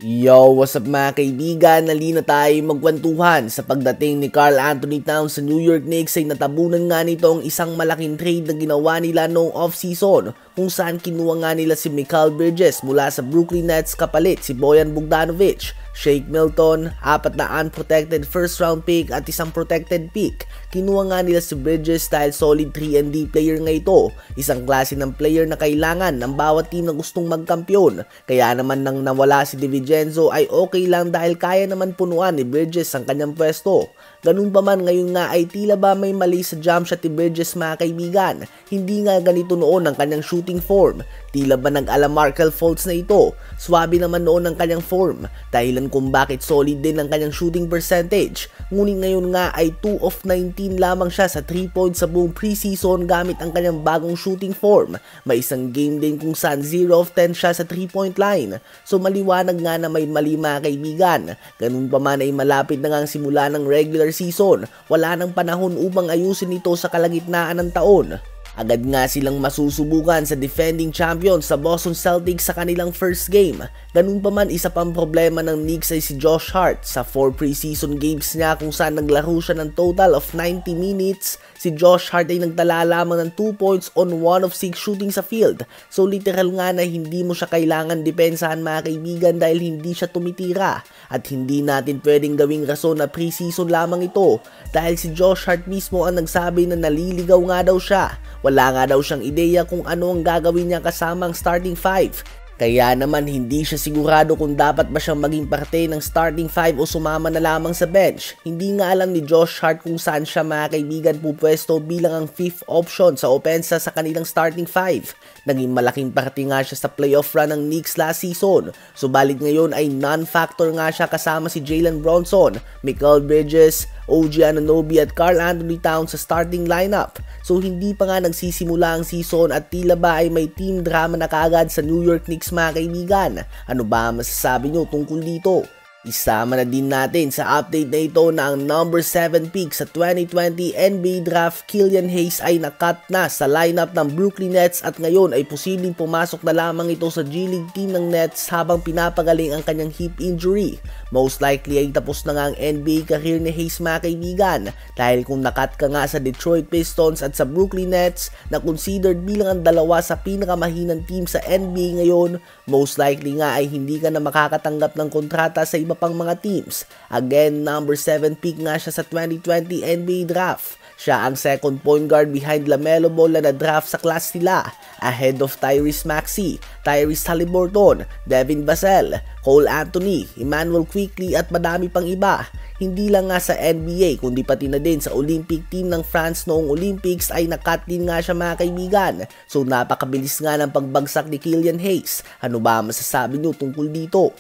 Yo, what's up mga kaibigan? Halina tayo magkwentuhan. Sa pagdating ni Karl Anthony Towns sa New York Knicks ay natabunan nga nito ang isang malaking trade na ginawa nila noong off-season kung saan kinuha nga nila si Mikal Bridges mula sa Brooklyn Nets kapalit si Bojan Bogdanovic, Shake Milton, 4 na unprotected first round pick at isang protected pick. Kinuha nga nila si Bridges dahil solid 3-and-D player nga ito, isang klase ng player na kailangan ng bawat team na gustong magkampiyon. Kaya naman nang nawala si DiVincenzo ay okay lang dahil kaya naman punuan ni Bridges ang kanyang pwesto. Ganun pa man ngayon nga ay tila ba may mali sa jump shot ni Bridges mga kaibigan. Hindi nga ganito noon ang kanyang shooting form. Tila ba nag-Alamarkel faults na ito? Swabe naman noon ang kanyang form, dahilan kung bakit solid din ang kanyang shooting percentage. Ngunit ngayon nga ay 2 of 19 lamang siya sa 3 points sa buong preseason gamit ang kanyang bagong shooting form. May isang game din kung saan 0 of 10 siya sa 3-point line. So maliwanag nga na may mali mga kaibigan. Ganun pa man ay malapit na nga ang simula ng regular season. Wala nang panahon upang ayusin ito sa kalagitnaan ng taon. Agad nga silang masusubukan sa defending champions sa Boston Celtics sa kanilang first game. Ganun pa man, isa pang problema ng Knicks ay si Josh Hart. Sa 4 preseason games niya kung saan naglaro siya ng total of 90 minutes, si Josh Hart ay nagtala lamang ng 2 points on 1 of 6 shooting sa field. So literal nga na hindi mo siya kailangan depensahan mga kaibigan dahil hindi siya tumitira. At hindi natin pwedeng gawing rason na preseason lamang ito dahil si Josh Hart mismo ang nagsabi na naliligaw nga daw siya. Wala nga daw siyang ideya kung ano ang gagawin niya kasama ang starting 5. Kaya naman hindi siya sigurado kung dapat ba siyang maging parte ng starting 5 o sumama na lamang sa bench. Hindi nga alam ni Josh Hart kung saan siya mga kaibigan pupwesto bilang ang 5th option sa opensa sa kanilang starting 5. Naging malaking parte nga siya sa playoff run ng Knicks last season. Subalit ngayon ay non-factor nga siya kasama si Jalen Bronson, Mikal Bridges, OG Anunoby at Karl Anthony Towns sa starting lineup. So hindi pa nga nagsisimula ang season at tila ba ay may team drama na kaagad sa New York Knicks mga kaibigan. Ano ba masasabi nyo tungkol dito? Isama na din natin sa update na ito na ang number 7 pick sa 2020 NBA Draft, Killian Hayes ay nakat na sa lineup ng Brooklyn Nets at ngayon ay posibleng pumasok na lamang ito sa G-League team ng Nets habang pinapagaling ang kanyang hip injury. Most likely ay tapos na nga ang NBA career ni Hayes mga kaibigan dahil kung nakat ka nga sa Detroit Pistons at sa Brooklyn Nets na considered bilang ang dalawa sa pinakamahinang team sa NBA ngayon, most likely nga ay hindi ka na makakatanggap ng kontrata sa iba pang mga teams. Again, number 7 pick nga siya sa 2020 NBA Draft. Siya ang second point guard behind LaMelo Ball na na-draft sa class nila, ahead of Tyrese Maxey, Tyrese Haliburton, Devin Vassell, Cole Anthony, Emmanuel Quickley at madami pang iba. Hindi lang nga sa NBA kundi pati na din sa Olympic team ng France noong Olympics ay nakat din nga siya mga kaibigan. So napakabilis nga ng pagbagsak ni Killian Hayes. Ano ba masasabi nyo tungkol dito?